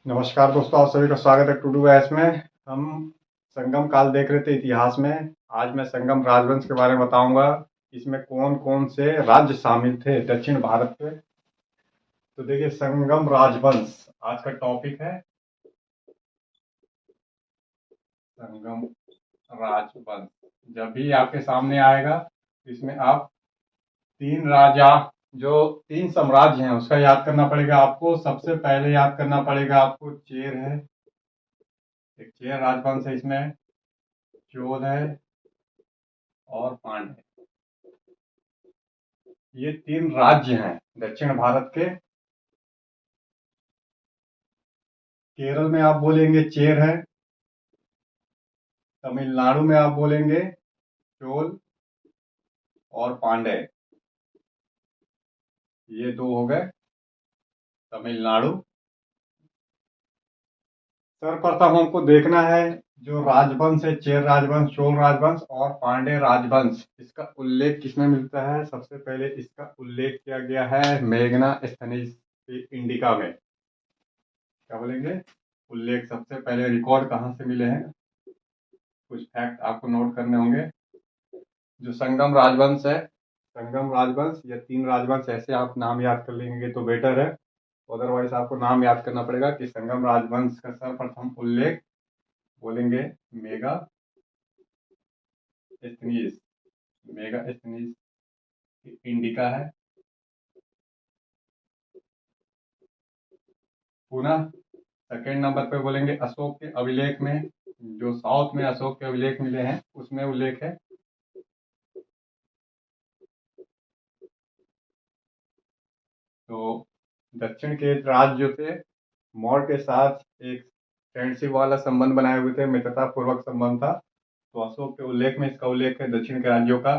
नमस्कार दोस्तों, आप सभी का स्वागत है टू डू ऐस में। हम संगम काल देख रहे थे इतिहास में। आज मैं संगम राजवंश के बारे में बताऊंगा। इसमें कौन कौन से राज्य शामिल थे दक्षिण भारत के। तो देखिए, संगम राजवंश आज का टॉपिक है। संगम राजवंश जब भी आपके सामने आएगा, इसमें आप तीन राजा, जो तीन साम्राज्य हैं उसका याद करना पड़ेगा आपको। सबसे पहले याद करना पड़ेगा आपको चेर है। एक चेर राजवंश है, इसमें चोल है और पांड्य। ये तीन राज्य हैं दक्षिण भारत के। केरल में आप बोलेंगे चेर है। तमिलनाडु में आप बोलेंगे चोल और पांड्य। ये दो हो गए तमिलनाडु। सर्वप्रथम हमको देखना है जो राजवंश है, चेर राजवंश, चोल राजवंश और पांड्य राजवंश, इसका उल्लेख किसमें मिलता है। सबसे पहले इसका उल्लेख किया गया है मेगनास्थनीज इंडिका में। क्या बोलेंगे, उल्लेख सबसे पहले रिकॉर्ड कहाँ से मिले हैं। कुछ फैक्ट आपको नोट करने होंगे। जो संगम राजवंश है, संगम राजवंश या तीन राजवंश, ऐसे आप नाम याद कर लेंगे तो बेटर है। अदरवाइज आपको नाम याद करना पड़ेगा कि संगम राजवंश का सर्वप्रथम उल्लेख बोलेंगे मेगा एस्थनीज। मेगा एस्थनीज इंडिका है। पुनः सेकेंड नंबर पे बोलेंगे अशोक के अभिलेख में। जो साउथ में अशोक के अभिलेख मिले हैं उसमें उल्लेख है। तो दक्षिण के राज्य जो थे, मौर्य के साथ एक फ्रेंडशिप वाला संबंध बनाए हुए थे, मित्रता पूर्वक संबंध था। तो अशोक के उल्लेख में इसका उल्लेख है दक्षिण के राज्यों का।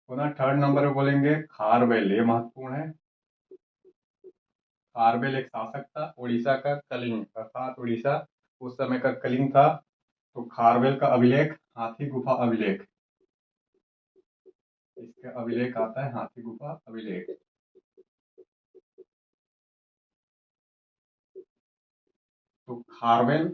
पुनः थर्ड नंबर पे बोलेंगे खारवेल, ये महत्वपूर्ण है। खारवेल एक शासक था उड़ीसा का, कलिंग अर्थात उड़ीसा उस समय का कलिंग था। तो खारवेल का अभिलेख हाथी गुफा अभिलेख, इसका अभिलेख आता है हाथी गुफा अभिलेख। तो खारवेल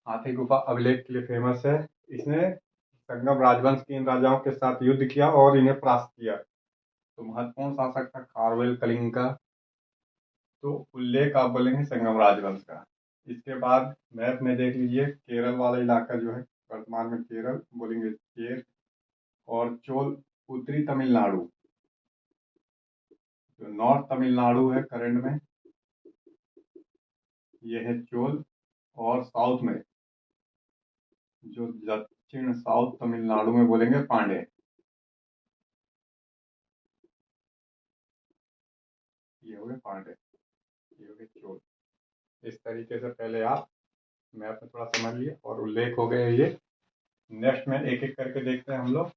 हाथी गुफा अभिलेख के लिए फेमस है। इसने संगम राजवंश के इन राजाओं के साथ युद्ध किया और इन्हें परास्त किया। तो महत्वपूर्ण शासक था खारवेल कलिंग का। तो उल्लेख आप बोलेंगे संगम राजवंश का। इसके बाद मैप में देख लीजिए, केरल वाला इलाका जो है, वर्तमान में केरल बोलेंगे चेर, और चोल उत्तरी तमिलनाडु। जो नॉर्थ तमिलनाडु है करंट में, ये है चोल। और साउथ में, जो दक्षिण साउथ तमिलनाडु में बोलेंगे पांड्य। ये हो गए पांड्य, ये हो गए चोल। इस तरीके से पहले आप मैप में थोड़ा समझ लिए और उल्लेख हो गए ये। नेक्स्ट में एक एक करके देखते हैं हम लोग।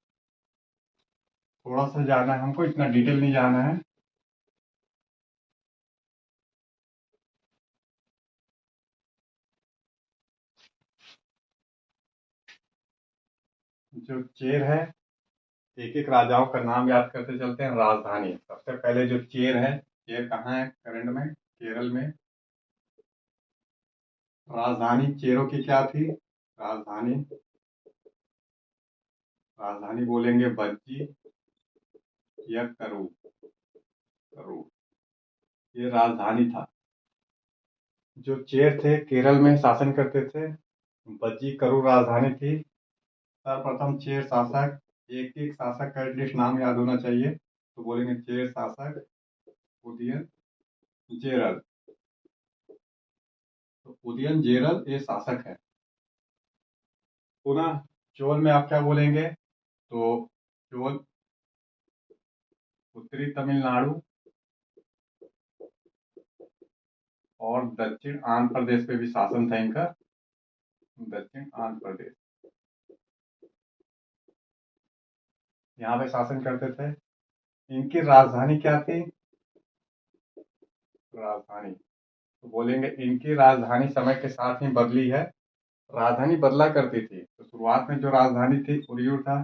थोड़ा सा जाना है हमको, इतना डिटेल नहीं जाना है। जो चेर है, एक एक राजाओं का नाम याद करते चलते हैं। राजधानी सबसे पहले जो चेर है, चेर कहाँ है करंट में, केरल में। राजधानी चेरों की क्या थी। राजधानी, राजधानी बोलेंगे बज्जी या करू। करू ये राजधानी था। जो चेर थे केरल में शासन करते थे। बज्जी करू राजधानी थी। सर्वप्रथम चेर शासक, एक एक शासक का एटलीस्ट नाम याद होना चाहिए। तो बोलेंगे चेर शासक उदयन जेरल। तो उदयन जेरल ये शासक है। पुनः चोल में आप क्या बोलेंगे, तो चोल उत्तरी तमिलनाडु और दक्षिण आंध्र प्रदेश पे भी शासन था इनका। दक्षिण आंध्र प्रदेश, यहाँ पे शासन करते थे। इनकी राजधानी क्या थी। राजधानी, तो बोलेंगे इनकी राजधानी समय के साथ ही बदली है। राजधानी बदला करती थी। तो शुरुआत में जो राजधानी थी उरियूर था।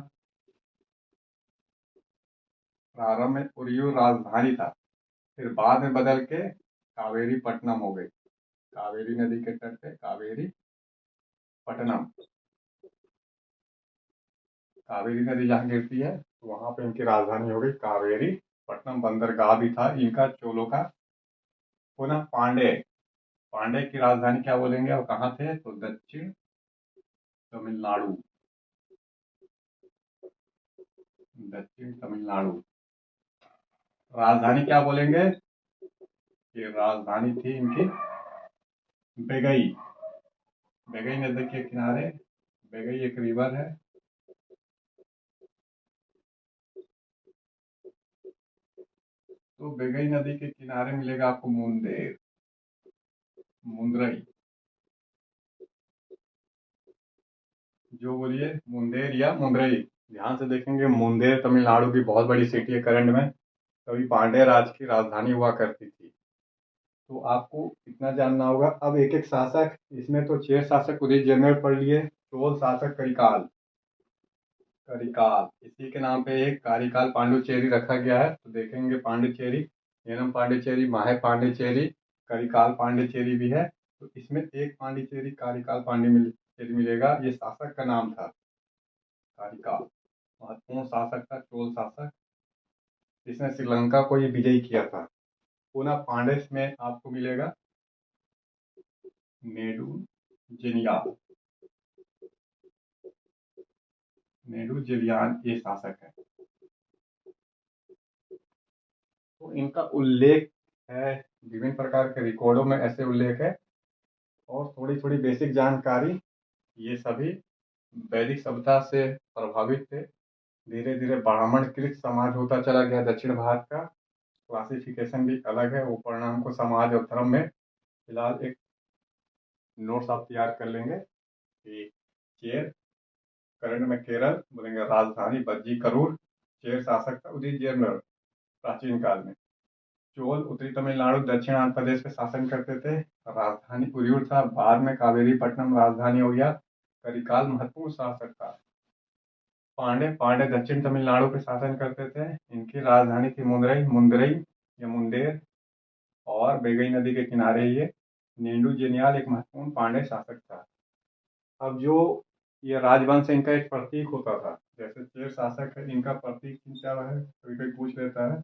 प्रारंभ में उरियूर राजधानी था, फिर बाद में बदल के कावेरी पट्टनम हो गई। कावेरी नदी के तट पे कावेरी पट्टनम। कावेरी नदी जहाँ गिरती है तो वहां पे इनकी राजधानी हो गई कावेरी पट्टनम। बंदरगाह भी था इनका चोलों का। पुनः पांडे, पांडे की राजधानी क्या बोलेंगे और कहाँ थे, तो दक्षिण तमिलनाडु। दक्षिण तमिलनाडु। राजधानी क्या बोलेंगे, ये राजधानी थी इनकी बेगई। बेगई नदी के किनारे, बेगई एक रिवर है। तो बेगई नदी के किनारे मिलेगा आपको मुंदेर, मुंदरई, जो बोलिए मुंदेर या मुंदरई। ध्यान से देखेंगे मुंदेर तमिलनाडु की बहुत बड़ी सिटी है करंट में, तभी पांड्य राज की राजधानी हुआ करती थी। तो आपको इतना जानना होगा। अब एक एक शासक, इसमें तो 6 शासक उदित जनरल पढ़ लिए। चोल शासक करिकाल, करिकाल इसी के नाम पे एक कारिकाल पांडुचेरी रखा गया है। तो देखेंगे पांडिचेरी, येनम पांडिचेरी, माहे पांडिचेरी, करिकाल पांडिचेरी भी है। तो इसमें एक पांडिचेरी कारिकाल पांडिचेरी मिलेगा। ये शासक का नाम था कारिकाल। महत्वपूर्ण शासक था, चोल शासक, जिसने श्रीलंका को ये विजयी किया था। पुनः पांड्य में आपको मिलेगा नेडू जेनियाल, नेडू जेलियान ये शासक है। तो इनका उल्लेख है विभिन्न प्रकार के रिकॉर्डों में, ऐसे उल्लेख है। और थोड़ी थोड़ी बेसिक जानकारी, ये सभी वैदिक सभ्यता से प्रभावित थे। धीरे धीरे ब्राह्मणकृत समाज होता चला गया दक्षिण भारत का। क्लासिफिकेशन भी अलग है, वो पढ़ना हमको समाज और धर्म में। फिलहाल एक नोट्स आप तैयार कर लेंगे कि चेर, करंट में केरल बोलेंगे, राजधानी बज्जी करूर। चेर शासक था उदित जयनर प्राचीन काल में। चोल उत्तरी तमिलनाडु दक्षिण आंध्र प्रदेश पे शासन करते थे। राजधानी उरियूर था, बाद में कावेरी पट्टनम राजधानी हो गया। करिकाल महत्वपूर्ण शासक था। पांडे, पांडे दक्षिण तमिलनाडु पे शासन करते थे। इनकी राजधानी थी मुंदरई, मुंदरई या मुंदेर, और बेगई नदी के किनारे ये। नीडू जेनियाल एक महत्वपूर्ण पांडे शासक था। अब जो ये राजवंश है, इनका एक प्रतीक होता था। जैसे चेर शासक है, इनका प्रतीक चिन्ह क्या है, कभी कोई पूछ लेता है।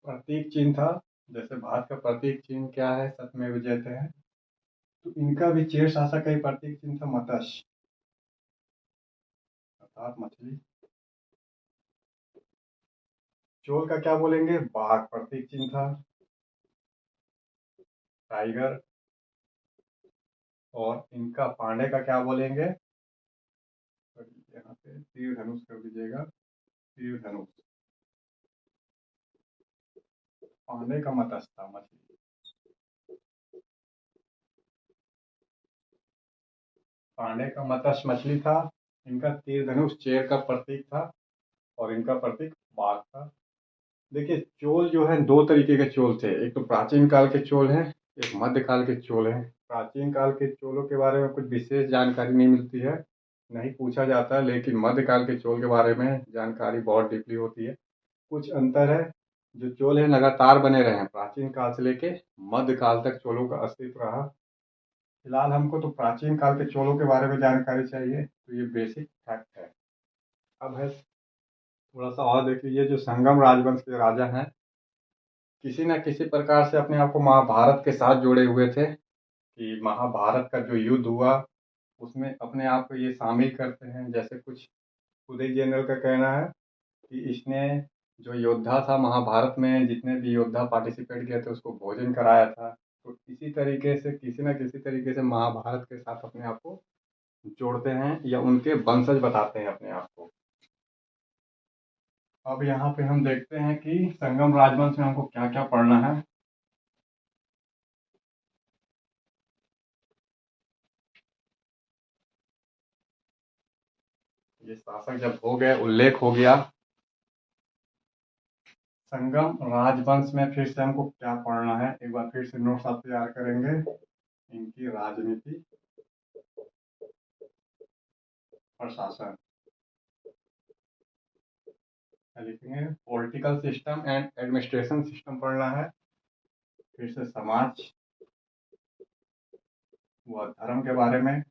प्रतीक चिन्ह था, जैसे भारत का प्रतीक चिन्ह क्या है, सत्यमेव जयते है। तो इनका भी चेर शासक का ही प्रतीक चिन्ह था मत्स्य, अर्थात मछली। चोल का क्या बोलेंगे, बाघ प्रतीक चिन्ह था, टाइगर। और इनका पांडे का क्या बोलेंगे, तो यहाँ पे तीर धनुष कर दीजिएगा, तीर धनुष। पांडे का मत्स्य था, मछली। पांडे का मत्स्य मछली था। इनका तीर धनुष चेर का प्रतीक था, और इनका प्रतीक बाघ था। देखिए चोल जो है, दो तरीके के चोल थे। एक तो प्राचीन काल के चोल हैं, एक मध्यकाल के चोल हैं। प्राचीन काल के चोलों के बारे में कुछ विशेष जानकारी नहीं मिलती है, नहीं पूछा जाता है। लेकिन मध्यकाल के चोल के बारे में जानकारी बहुत डीपली होती है। कुछ अंतर है। जो चोल है लगातार बने रहे हैं, प्राचीन काल से लेके मध्यकाल तक चोलों का अस्तित्व रहा। फिलहाल हमको तो प्राचीन काल के चोलों के बारे में जानकारी चाहिए, तो ये बेसिक फैक्ट है। अब है थोड़ा सा और देख लीजिए, जो संगम राजवंश के राजा हैं, किसी न किसी प्रकार से अपने आप को महाभारत के साथ जोड़े हुए थे। कि महाभारत का जो युद्ध हुआ, उसमें अपने आप को ये शामिल करते हैं। जैसे कुछ उदय जनरल का कहना है कि इसने, जो योद्धा था महाभारत में, जितने भी योद्धा पार्टिसिपेट किए थे, उसको भोजन कराया था। तो इसी तरीके से किसी न किसी तरीके से महाभारत के साथ अपने आप को जोड़ते हैं, या उनके वंशज बताते हैं अपने आप को। अब यहाँ पे हम देखते हैं कि संगम राजवंश में हमको क्या क्या पढ़ना है। ये शासक जब हो गए, उल्लेख हो गया। संगम राजवंश में फिर से हमको क्या पढ़ना है, एक बार फिर से नोट्स आप तैयार करेंगे। इनकी राजनीति और शासन लिखेंगे। Political system and administration system पढ़ना है। फिर से समाज, वह धर्म के बारे में,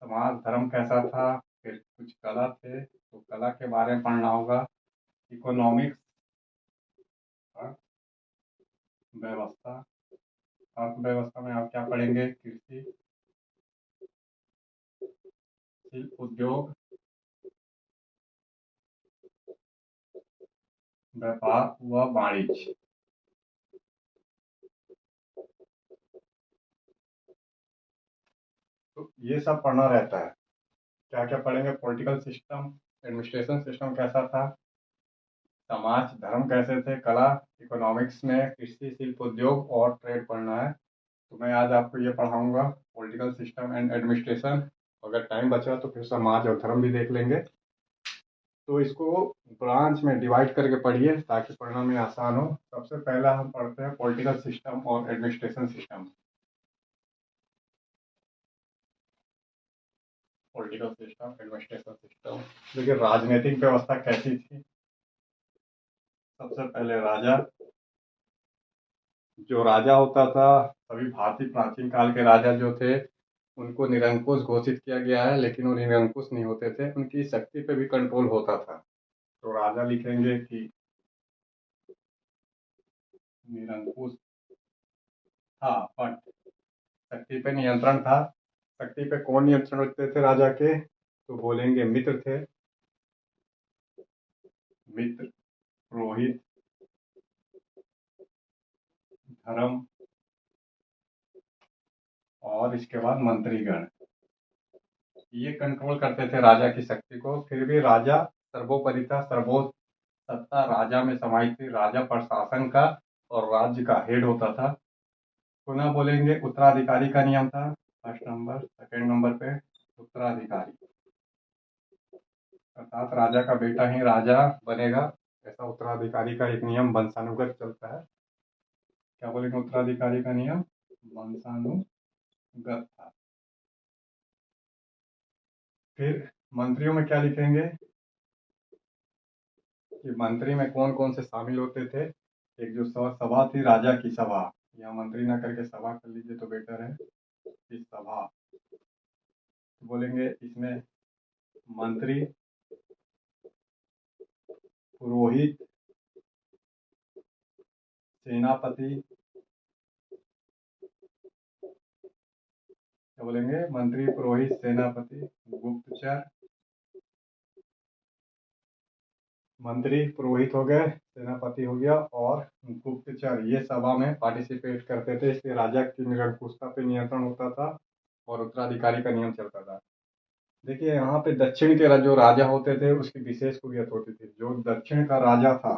समाज धर्म कैसा था, फिर कुछ कला थे तो कला के बारे में पढ़ना होगा, इकोनॉमिक्स व्यवस्था, अर्थव्यवस्था में आप क्या पढ़ेंगे, कृषि, शिल्प उद्योग, व्यापार व वाणिज्य। तो ये सब पढ़ना रहता है। क्या क्या पढ़ेंगे, पॉलिटिकल सिस्टम, एडमिनिस्ट्रेशन सिस्टम कैसा था, समाज धर्म कैसे थे, कला, इकोनॉमिक्स में कृषि, शिल्प उद्योग और ट्रेड पढ़ना है। तो मैं आज आपको ये पढ़ाऊंगा, पॉलिटिकल सिस्टम एंड एडमिनिस्ट्रेशन। अगर टाइम बचा तो फिर समाज और धर्म भी देख लेंगे। तो इसको ब्रांच में डिवाइड करके पढ़िए ताकि पढ़ना में आसान हो। सबसे पहला हम पढ़ते हैं पॉलिटिकल सिस्टम और administration system. Political system, administration system. देखिए राजनीतिक व्यवस्था कैसी थी। सबसे पहले राजा, जो राजा होता था, सभी भारतीय प्राचीन काल के राजा जो थे उनको निरंकुश घोषित किया गया है, लेकिन वो निरंकुश नहीं होते थे, उनकी शक्ति पे भी कंट्रोल होता था। तो राजा लिखेंगे कि निरंकुश था, बट शक्ति पे नियंत्रण था। शक्ति पे कौन नियंत्रण रखते थे राजा के, तो बोलेंगे मित्र थे, मित्र, पुरोहित, धर्म और इसके बाद मंत्रीगण। ये कंट्रोल करते थे राजा की शक्ति को। फिर भी राजा सर्वोपरि था, सर्वोच्च सत्ता राजा में समाहित थी। राजा प्रशासन का और राज्य का हेड होता था। पुनः बोलेंगे उत्तराधिकारी का नियम था, फर्स्ट नंबर। सेकंड नंबर पे उत्तराधिकारी, अर्थात राजा का बेटा ही राजा बनेगा, ऐसा उत्तराधिकारी का एक नियम वंशानुगत चलता है। क्या बोलेंगे, उत्तराधिकारी का नियम वंशानुगत था। फिर मंत्रियों में क्या लिखेंगे कि मंत्री में कौन कौन से शामिल होते थे। एक जो सभा थी, राजा की सभा, या मंत्री ना करके सभा कर लीजिए तो बेटर है, इस सभा। तो बोलेंगे इसमें मंत्री, पुरोहित, सेनापति, क्या बोलेंगे, मंत्री, पुरोहित, सेनापति, गुप्तचर। मंत्री पुरोहित हो गए, सेनापति हो गया और गुप्तचर, ये सभा में पार्टिसिपेट करते थे। इसलिए राजा की निरंकुशता पे नियंत्रण होता था और उत्तराधिकारी का नियम चलता था। देखिए यहाँ पे दक्षिण के जो राजा होते थे उसकी विशेष खूबियत होती थी। जो दक्षिण का राजा था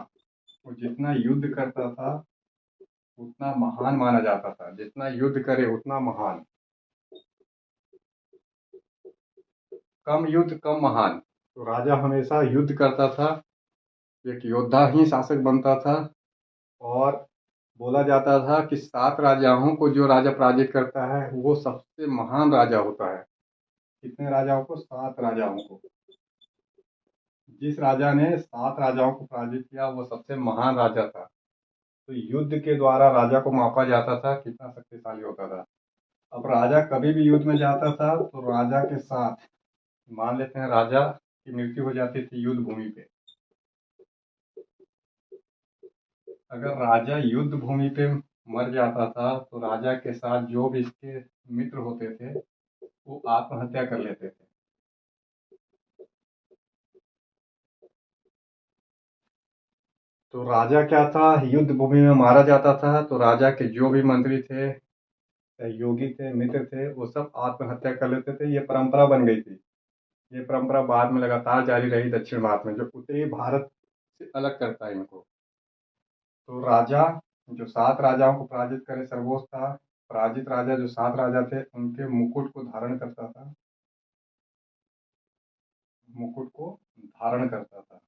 वो जितना युद्ध करता था उतना महान माना जाता था, जितना युद्ध करे उतना महान। कम युद्ध कम महान। तो राजा हमेशा युद्ध करता था, एक योद्धा ही शासक बनता था। और बोला जाता था कि 7 राजाओं को जो राजा पराजित करता है वो सबसे महान राजा होता है। कितने राजाओं को, 7 राजाओं को। जिस राजा ने 7 राजाओं को पराजित किया वो सबसे महान राजा था। तो युद्ध के द्वारा राजा को मापा जाता था कितना शक्तिशाली होता था। अब राजा कभी भी युद्ध में जाता था तो राजा के साथ, मान लेते हैं राजा की मृत्यु हो जाती थी युद्ध भूमि पे, अगर राजा युद्ध भूमि पे मर जाता था तो राजा के साथ जो भी इसके मित्र होते थे वो आत्महत्या कर लेते थे। तो राजा क्या था, युद्ध भूमि में मारा जाता था तो राजा के जो भी मंत्री थे, सहयोगी थे, मित्र थे, वो सब आत्महत्या कर लेते थे। ये परंपरा बन गई थी। ये परंपरा बाद में लगातार जारी रही दक्षिण भारत में, जो उत्तरी भारत से अलग करता है इनको। तो राजा जो 7 राजाओं को पराजित करे सर्वोच्च था। पराजित राजा जो 7 राजा थे उनके मुकुट को धारण करता था, मुकुट को धारण करता था,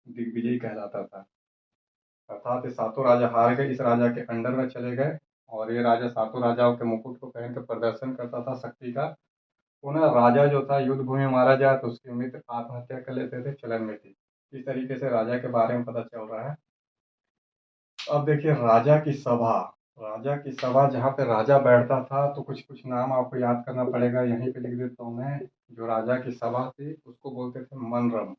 दिग्विजयी कहलाता था। अर्थात ये सातों राजा हार गए, इस राजा के अंडर में चले गए और ये राजा सातों राजाओं के मुकुट को पहन कर प्रदर्शन करता था शक्ति का। पुनः राजा जो था युद्ध भूमि में मारा जाए तो उसके मित्र आत्महत्या कर लेते थे, चलन में थी। इस तरीके से राजा के बारे में पता चल रहा है। अब देखिए राजा की सभा, राजा की सभा, जहाँ पे राजा बैठता था, तो कुछ कुछ नाम आपको याद करना पड़ेगा, यहीं पे लिख देता हूँ मैं। जो राजा की सभा थी उसको बोलते थे मनरम।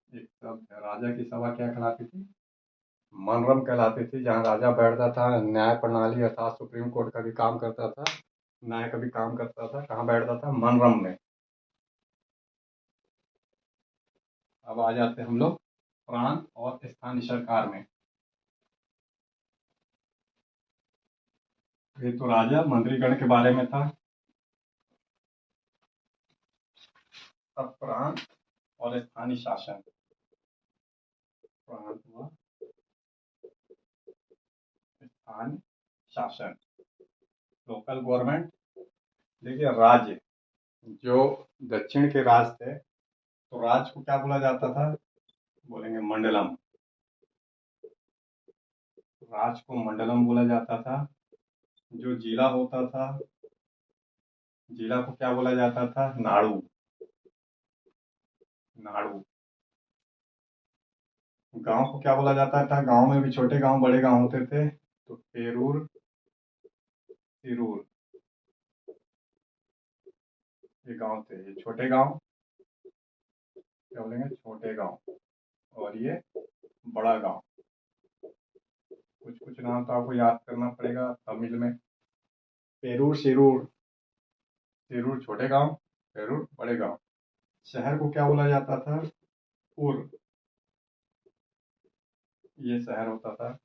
एक शब्द है, राजा की सभा क्या कहलाती थी? मनरम कहलाती थी। जहाँ राजा बैठता था, न्याय प्रणाली अर्थात सुप्रीम कोर्ट का भी काम करता था, न्याय का भी काम करता था, कहाँ बैठता था? मनरम में। अब आ जाते हैं हम लोग प्रांत और स्थानीय सरकार में। ये तो राजा मंत्रीगण के बारे में था। अब प्रांत और स्थानीय शासन। प्रांत व स्थानीय शासन, लोकल गवर्नमेंट। देखिए, राज्य जो दक्षिण के राज थे, तो राज्य को क्या बोला जाता था? बोलेंगे मंडलम। राज्य को मंडलम बोला जाता था। जो जिला होता था, जिला को क्या बोला जाता था? नाड़ू। नाड़ू। गांव को क्या बोला जाता था? गांव में भी छोटे गांव बड़े गांव होते थे, तो पेरूर, सिरूर, ये गांव थे। ये छोटे गांव क्या बोलेंगे? छोटे गांव। और ये बड़ा गांव। कुछ कुछ नाम तो आपको याद करना पड़ेगा तमिल में। पेरूर, सिरूर। सिरूर छोटे गांव, पेरूर बड़े गांव। शहर को क्या बोला जाता था? पुर। ये शहर होता था।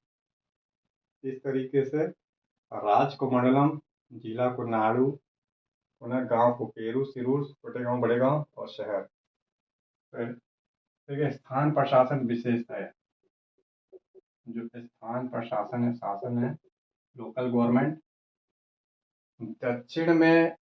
इस तरीके से राज्य को मंडलम, जिला को नाड़ू, पुनः गांव को पेरू, सिरूर, छोटे गांव बड़े गांव, और शहर। फिर देखिए, स्थान प्रशासन विशेष है। जो स्थान प्रशासन है, शासन है, लोकल गवर्नमेंट। दक्षिण में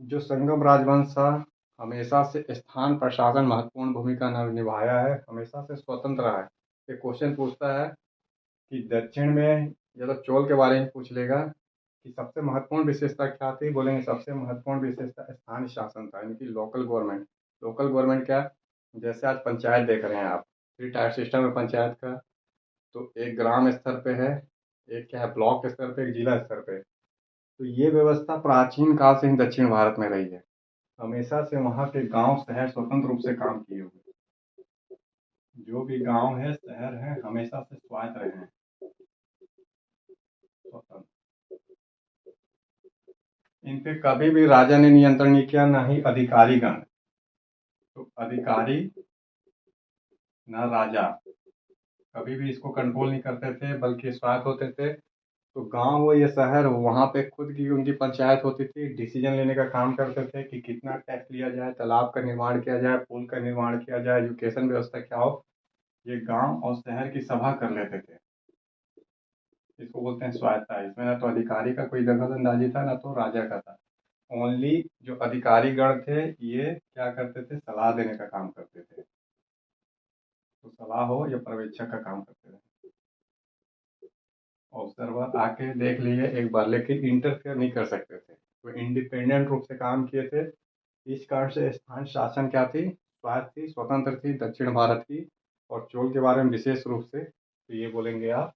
जो संगम राजवंश था, हमेशा से स्थान प्रशासन महत्वपूर्ण भूमिका निभाया है, हमेशा से स्वतंत्र रहा है। ये क्वेश्चन पूछता है कि दक्षिण में, या तो चोल के बारे में पूछ लेगा कि सबसे महत्वपूर्ण विशेषता क्या थी, बोलेंगे सबसे महत्वपूर्ण विशेषता स्थानीय शासन था, यानी कि लोकल गवर्नमेंट। लोकल गवर्नमेंट क्या? जैसे आज पंचायत देख रहे हैं आप, थ्री टायर सिस्टम है पंचायत का। तो एक ग्राम स्तर पे है, एक क्या है ब्लॉक स्तर पे, एक जिला स्तर पे। तो ये व्यवस्था प्राचीन काल से ही दक्षिण भारत में रही है। हमेशा से वहाँ के गांव शहर स्वतंत्र रूप से काम किए हुए। जो भी गांव है, शहर है, हमेशा से स्वायत्त रहे हैं, स्वतंत्र। इन पे कभी भी राजा ने नियंत्रण नहीं किया, ना ही अधिकारीगण। तो अधिकारी ना राजा कभी भी इसको कंट्रोल नहीं करते थे, बल्कि स्वायत्त होते थे। तो गांव हो या शहर हो, वहाँ पे खुद की उनकी पंचायत होती थी, डिसीजन लेने का काम करते थे कि कितना टैक्स लिया जाए, तालाब का निर्माण किया जाए, पुल का निर्माण किया जाए, एजुकेशन व्यवस्था क्या हो, ये गांव और शहर की सभा कर लेते थे। इसको बोलते हैं स्वायत्ता। इसमें ना तो अधिकारी का कोई दखल अंदाजी था, ना तो राजा का था। ओनली जो अधिकारी गण थे, ये क्या करते थे? सलाह देने का काम करते थे। तो सलाह हो या पर्यवेक्षक का काम करते थे। ऑब्जर्वर आके देख लिए एक बार, लेकिन इंटरफेयर नहीं कर सकते थे। वो इंडिपेंडेंट रूप से काम किए थे। इस कारण से स्थान शासन क्या थी? स्वायत्त थी, स्वतंत्र थी दक्षिण भारत की। और चोल के बारे में विशेष रूप से तो ये बोलेंगे आप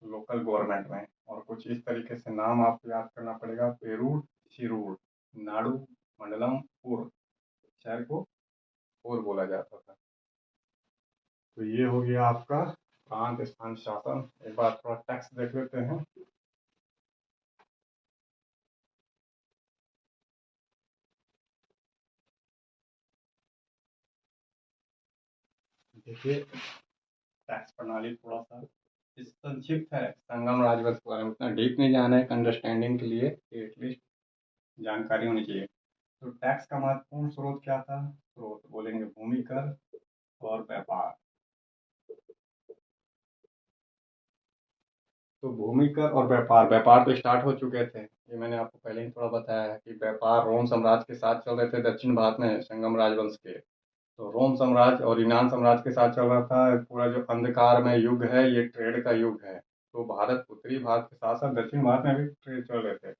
लोकल गवर्नमेंट में। और कुछ इस तरीके से नाम आपको याद करना पड़ेगा: पेरूर, शिरूर, नाडू, मंडलम, पुर। शहर को पुर बोला जाता था। तो ये हो गया आपका प्रांत स्थान शासन। एक बार थोड़ा टेक्स्ट देख लेते हैं। देखिए, टैक्स प्रणाली थोड़ा सा इस संक्षिप्त है। संगम राजवंश के बारे में उतना डीप नहीं जाना है, अंडरस्टैंडिंग के लिए एटलीस्ट जानकारी होनी चाहिए। तो टैक्स का महत्वपूर्ण स्रोत क्या था? स्रोत बोलेंगे भूमि कर और व्यापार। तो भूमि कर और व्यापार, व्यापार तो स्टार्ट हो चुके थे, ये मैंने आपको पहले ही थोड़ा बताया है कि व्यापार रोम साम्राज्य के साथ चल रहे थे दक्षिण भारत में संगम राजवंश के। तो रोम साम्राज्य और यूनान साम्राज्य के साथ चल रहा था। पूरा जो अंधकार में युग है, ये ट्रेड का युग है। तो भारत, उत्तरी भारत के साथ साथ दक्षिण भारत में भी ट्रेड चल रहे थे।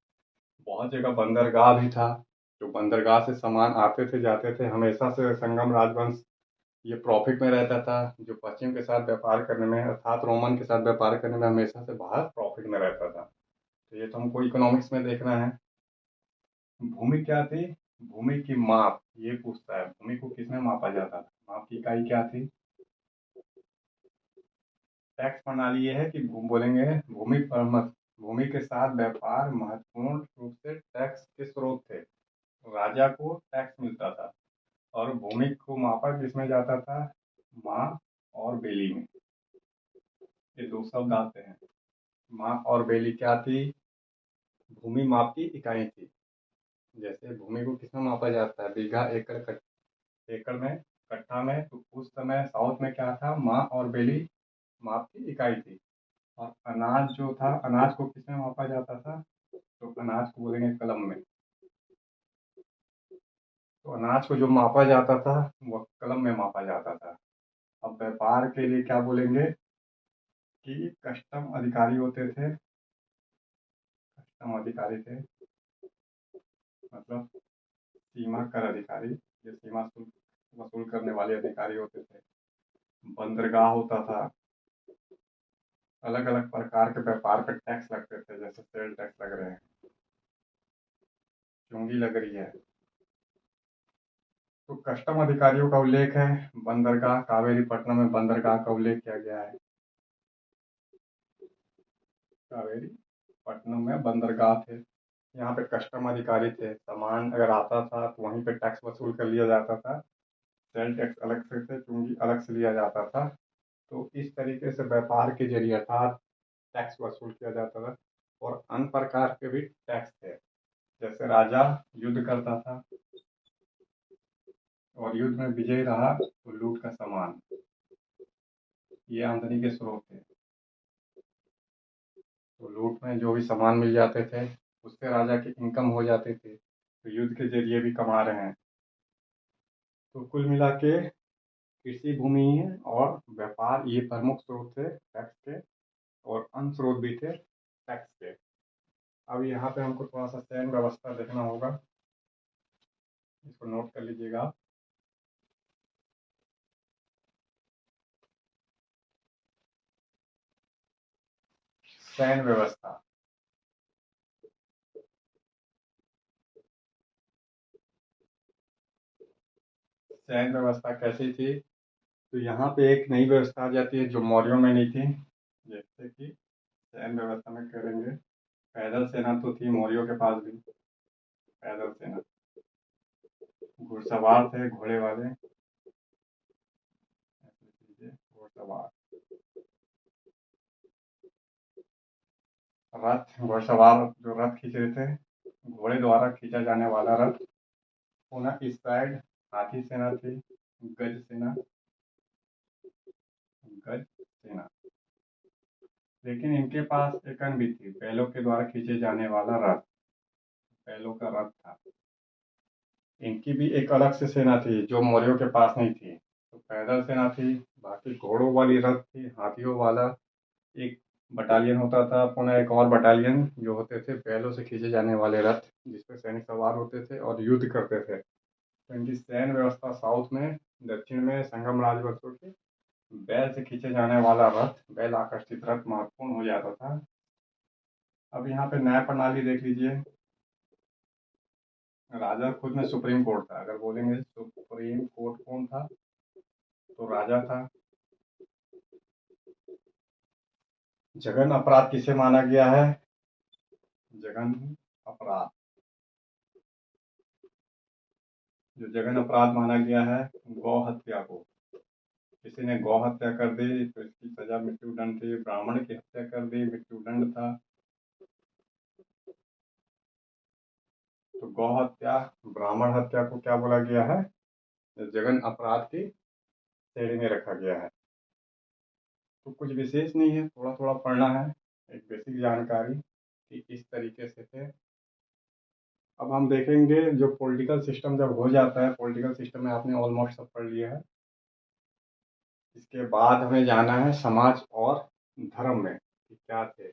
बहुत जगह बंदरगाह भी था। जो बंदरगाह से सामान आते थे जाते थे, हमेशा से संगम राजवंश ये प्रॉफिट में रहता था। जो पश्चिम के साथ व्यापार करने में अर्थात रोमन के साथ व्यापार करने में हमेशा से बाहर प्रॉफिट में रहता था। तो ये तो हमको इकोनॉमिक्स में देखना है। भूमि क्या थी? भूमि की माप ये पूछता है, भूमि को किसमें मापा जाता था, माप की इकाई क्या थी? टैक्स प्रणाली ये है कि बोलेंगे भूमि पर मत, भूमि के साथ व्यापार महत्वपूर्ण रूप से टैक्स के स्रोत थे। राजा को टैक्स मिलता था और भूमि को मापा किसमें जाता था? माप और बेली में। ये दो शब्द आते हैं। माप और बेली क्या थी? भूमि माप की इकाई थी। जैसे भूमि को किसमें मापा जाता है? बीघा, एकड़, एकड़ में, कट्ठा में। तो उस समय साउथ में क्या था? माँ और बेली माप की इकाई थी। और अनाज जो था, अनाज को किसमें मापा जाता था? तो अनाज को बोलेंगे कलम में। तो अनाज को जो मापा जाता था वह कलम में मापा जाता था। अब व्यापार के लिए क्या बोलेंगे कि कस्टम अधिकारी होते थे। कस्टम अधिकारी थे मतलब सीमा कर अधिकारी, ये सीमा शुल्क वसूल करने वाले अधिकारी होते थे। बंदरगाह होता था। अलग अलग प्रकार के व्यापार पे टैक्स लगते थे, जैसे सेल टैक्स लग रहे हैं, चुंगी लग रही है। तो कस्टम अधिकारियों का उल्लेख है। बंदरगाह, कावेरी पट्टनम में बंदरगाह का उल्लेख किया गया है। कावेरी पट्टनम में बंदरगाह थे। यहाँ पे कस्टम अधिकारी थे। सामान अगर आता था तो वहीं पे टैक्स वसूल कर लिया जाता था। सेल टैक्स अलग से थे, चुंगी अलग से लिया जाता था। तो इस तरीके से व्यापार के जरिए अर्थात टैक्स वसूल किया जाता था। और अन्य प्रकार के भी टैक्स थे। जैसे राजा युद्ध करता था और युद्ध में विजयी रहा तो लूट का सामान, ये आमदनी के स्रोत थे। तो लूट में जो भी सामान मिल जाते थे उससे राजा की इनकम हो जाती थी। तो युद्ध के जरिए भी कमा रहे हैं। तो कुल मिला के कृषि भूमि और व्यापार ये प्रमुख स्रोत थे टैक्स के, और अन्य स्रोत भी थे टैक्स के। अब यहाँ पे हमको थोड़ा सा सैन्य व्यवस्था देखना होगा, इसको नोट कर लीजिएगा। सैन्य व्यवस्था, सैन्य व्यवस्था कैसी थी? तो यहाँ पे एक नई व्यवस्था आ जाती है जो मौर्यों में नहीं थी। जैसे कि सैन्य व्यवस्था में करेंगे, पैदल सेना तो थी मौर्यों के पास भी। पैदल सेना, घुड़सवार थे घोड़े वाले, घुड़सवार, रथ, घुड़सवार जो रथ खींच रहे थे, घोड़े द्वारा खींचा जाने वाला रथ। पुनः इस साइड हाथी सेना थी, गज सेना, गज सेना। लेकिन इनके पास एक अन्य भी थी, बैलों के द्वारा खींचे जाने वाला रथ, बैलों का रथ था। इनकी भी एक अलग से सेना थी जो मौर्यों के पास नहीं थी। तो पैदल सेना थी, बाकी घोड़ों वाली रथ थी, हाथियों वाला एक बटालियन होता था। पुनः एक और बटालियन जो होते थे बैलों से खींचे जाने वाले रथ, जिसपे सैनिक सवार होते थे और युद्ध करते थे। तो इनकी सैन्य व्यवस्था साउथ में, दक्षिण में संगम राजवंशों की बैल से खींचे जाने वाला रथ, बैल आकर्षित रथ महत्वपूर्ण हो जाता था। अब यहाँ पे न्याय प्रणाली देख लीजिए। राजा खुद में सुप्रीम कोर्ट था। अगर बोलेंगे सुप्रीम कोर्ट कौन था, तो राजा था। जघन्य अपराध किसे माना गया है? जघन्य अपराध, जो जघन्य अपराध माना गया है गौ हत्या को। किसी ने गौ हत्या कर दी तो इसकी सजा मृत्यु दंड थी। ब्राह्मण की हत्या कर दी, मृत्यु दंड था। तो गौ हत्या, ब्राह्मण हत्या को क्या बोला गया है? जघन्य अपराध की श्रेणी में रखा गया है। तो कुछ विशेष नहीं है, थोड़ा थोड़ा पढ़ना है, एक बेसिक जानकारी कि इस तरीके से थे। अब हम देखेंगे जो पॉलिटिकल सिस्टम जब हो जाता है, पॉलिटिकल सिस्टम में आपने ऑलमोस्ट सब पढ़ लिया है। इसके बाद हमें जाना है समाज और धर्म में कि क्या थे।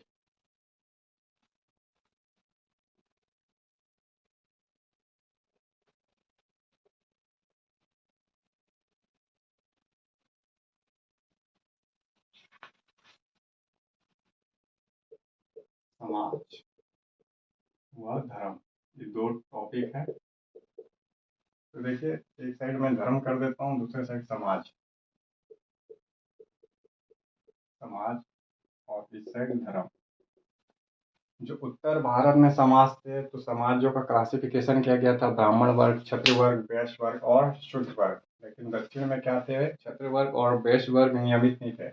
समाज व धर्म, ये दो टॉपिक है। तो देखिए, एक साइड में धर्म कर देता हूँ, दूसरे साइड समाज, समाज और इस साइड धर्म। जो उत्तर भारत में समाज थे, तो समाजों का क्लासिफिकेशन किया गया था ब्राह्मण वर्ग, क्षत्रिय वर्ग, वैश्य वर्ग और शूद्र वर्ग। लेकिन दक्षिण में क्या थे, क्षत्रिय वर्ग और वैश्य वर्ग नियमित नहीं थे।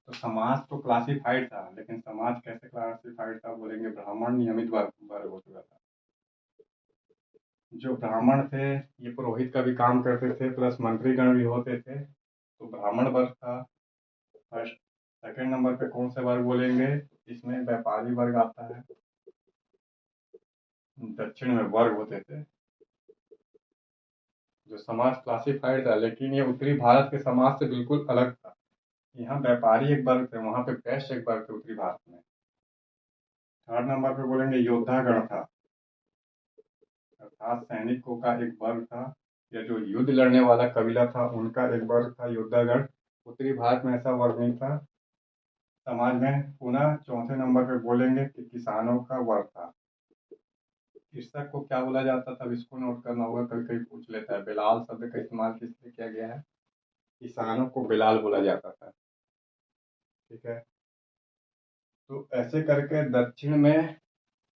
तो समाज तो क्लासिफाइड था, लेकिन समाज कैसे क्लासिफाइड था बोलेंगे, ब्राह्मण नियमित वर्ग हो चुका था। जो ब्राह्मण थे ये पुरोहित का भी काम करते थे, प्लस मंत्रीगण भी होते थे, तो ब्राह्मण वर्ग था फर्स्ट। सेकंड नंबर पे कौन से वर्ग बोलेंगे, इसमें व्यापारी वर्ग आता है। दक्षिण में वर्ग होते थे। जो समाज क्लासिफाइड था, लेकिन ये उत्तरी भारत के समाज से बिल्कुल अलग था। यहाँ व्यापारी एक वर्ग थे, वहां पे वैश्य एक वर्ग थे उत्तरी भारत में। थर्ड नंबर पे बोलेंगे योद्धा गण था, अर्थात सैनिकों का एक वर्ग था, या जो युद्ध लड़ने वाला कबीला था उनका एक वर्ग था योद्धा गण। उत्तरी भारत में ऐसा वर्ग नहीं था समाज में। पुनः चौथे नंबर पे बोलेंगे कि किसानों का वर्ग था। कृषक को क्या बोला जाता था, इसको नोट करना होगा, कभी कभी पूछ लेता है। बिलाल शब्द का इस्तेमाल किस लिए किया गया है, किसानों को बिलाल बोला जाता था। ठीक है, तो ऐसे करके दक्षिण में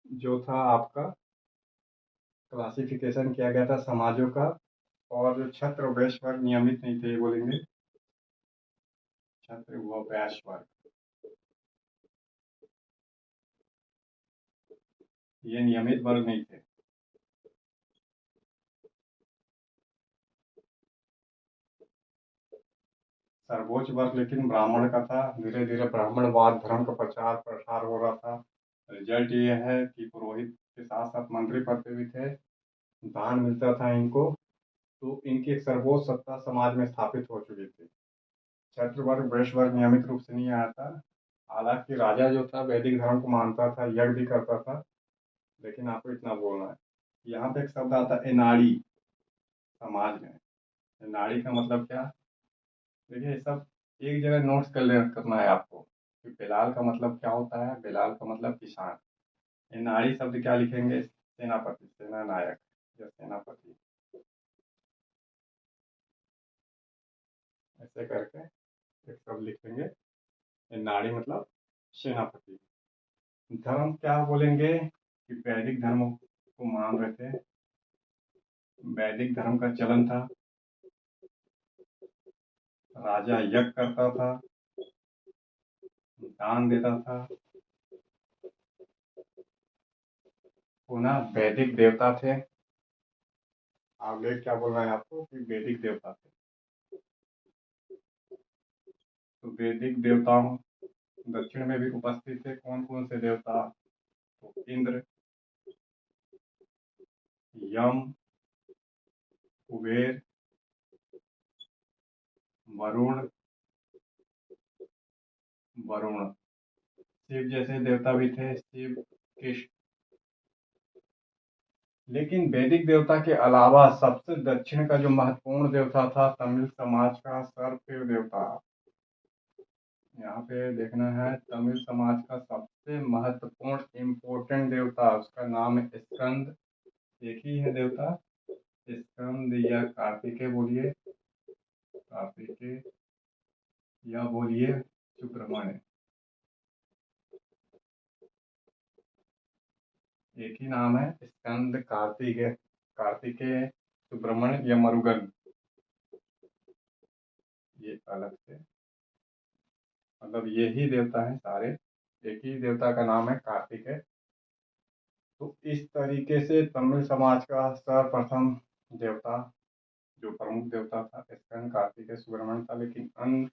जो था आपका क्लासिफिकेशन किया गया था समाजों का। और जो छत्र वैश्य वर्ग नियमित नहीं थे, ये बोलेंगे छत्र व वैश्य वर्ग, ये नियमित वर्ग नहीं थे। सर्वोच्च वर्ग लेकिन ब्राह्मण का था। धीरे धीरे ब्राह्मणवाद धर्म का प्रचार प्रसार हो रहा था। रिजल्ट ये है कि पुरोहित के साथ साथ मंत्री पद पे भी थे, दान मिलता था इनको, तो इनकी एक सर्वोच्च सत्ता समाज में स्थापित हो चुकी थी। क्षत्र वर्ग वैश्य वर्ग नियमित रूप से नहीं आया था। हालांकि राजा जो था वैदिक धर्म को मानता था, यज्ञ भी करता था। लेकिन आपको इतना बोलना है, यहाँ पे एक शब्द आता है एनाड़ी समाज में। एनाड़ी का मतलब क्या, देखिए ये सब एक जगह नोट्स करना है आपको कि बेलाल का मतलब क्या होता है। बेलाल का मतलब किसान। एनाड़ी शब्द क्या लिखेंगे, सेनापति, सेना नायक या सेनापति, ऐसे करके एक शब्द लिखेंगे। एनाड़ी मतलब सेनापति। धर्म क्या बोलेंगे कि वैदिक धर्म को मान रहे थे, वैदिक धर्म का चलन था। राजा यज्ञ करता था, दान देता था। पुनः वैदिक देवता थे। आगे क्या बोलना है आपको कि वैदिक देवता थे। तो वैदिक देवताओं दक्षिण में भी उपस्थित थे। कौन कौन से देवता, तो इंद्र, यम, कुबेर, वरुण, वरुण, शिव जैसे देवता भी थे, शिव, कृष्ण। लेकिन वैदिक देवता के अलावा सबसे दक्षिण का जो महत्वपूर्ण देवता था तमिल समाज का सर्वदेव देवता। यहाँ पे देखना है, तमिल समाज का सबसे महत्वपूर्ण इम्पोर्टेंट देवता, उसका नाम है स्कंद। एक ही है देवता, स्कंद या कार्तिकेय बोलिए, कार्तिकेय या बोलिए सुब्रमण्य। एक ही नाम है, स्कंद, कार्तिकेय, कार्तिकेय, सुब्रमण्य या मरुगन, ये अलग से, मतलब ये ही देवता है सारे। एक ही देवता का नाम है कार्तिकेय। तो इस तरीके से तमिल समाज का सर्वप्रथम देवता, जो प्रमुख देवता था, स्कंद, कार्तिकेय, सुब्रमण्य था। लेकिन अन्य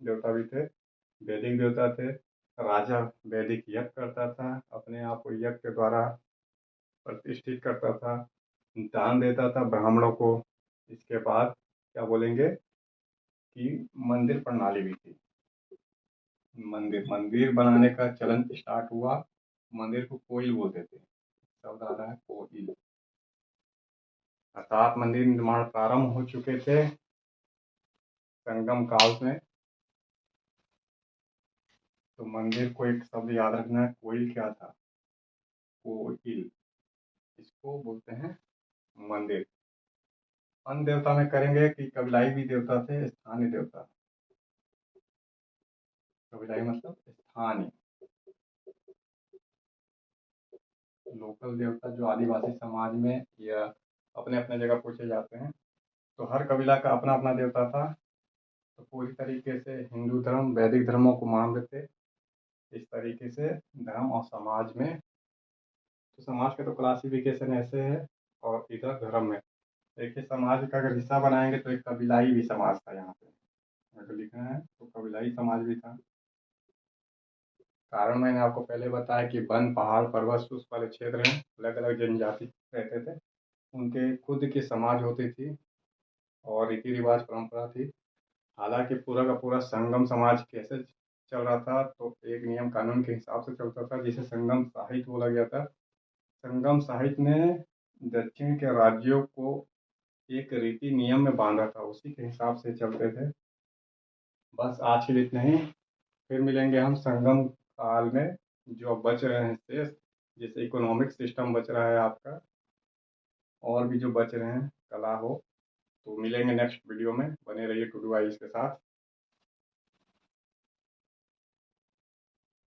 देवता भी थे, वैदिक देवता थे। राजा वैदिक यज्ञ करता था, अपने आप को यज्ञ के द्वारा प्रतिष्ठित करता था, दान देता था ब्राह्मणों को। इसके बाद क्या बोलेंगे कि मंदिर प्रणाली भी थी। मंदिर मंदिर बनाने का चलन स्टार्ट हुआ। मंदिर को कोइल बोलते थे, शब्द आ रहा है कोइल, अर्थात मंदिर निर्माण प्रारंभ हो चुके थे संगम काल में। तो मंदिर को एक शब्द याद रखना है, कोइल क्या था, कोइल, इसको बोलते हैं मंदिर। अन्य देवता में करेंगे कि कबीलाई भी देवता थे, स्थानीय देवता। कबीलाई मतलब स्थानीय, लोकल देवता जो आदिवासी समाज में या अपने अपने जगह पूछे जाते हैं। तो हर कबीला का अपना अपना देवता था। तो पूरी तरीके से हिंदू धर्म वैदिक धर्मों को मान लेते। इस तरीके से धर्म और समाज में, तो समाज के तो क्लासिफिकेशन ऐसे है, और इधर धर्म में देखिए, समाज का अगर हिस्सा बनाएंगे तो एक कबीलाई भी समाज था यहाँ पे, अगर लिखना है तो कबीलाई समाज भी था। कारण मैंने आपको पहले बताया कि वन पहाड़ पर्वत शुष्क वाले क्षेत्र में अलग अलग जनजाति रहते थे, उनके खुद की समाज होती थी और रीति रिवाज परंपरा थी। हालांकि पूरा का पूरा संगम समाज कैसे चल रहा था, तो एक नियम कानून के हिसाब से चलता था जिसे संगम साहित्य बोला गया था। संगम साहित्य ने दक्षिण के राज्यों को एक रीति नियम में बांधा था, उसी के हिसाब से चलते थे। बस आज के लिए इतना ही। फिर मिलेंगे हम संगम काल में जो अब बच रहे हैं शेष, जैसे इकोनॉमिक सिस्टम बच रहा है आपका, और भी जो बच रहे हैं कला हो। तो मिलेंगे नेक्स्ट वीडियो में, बने रहिए टू डू आई के साथ।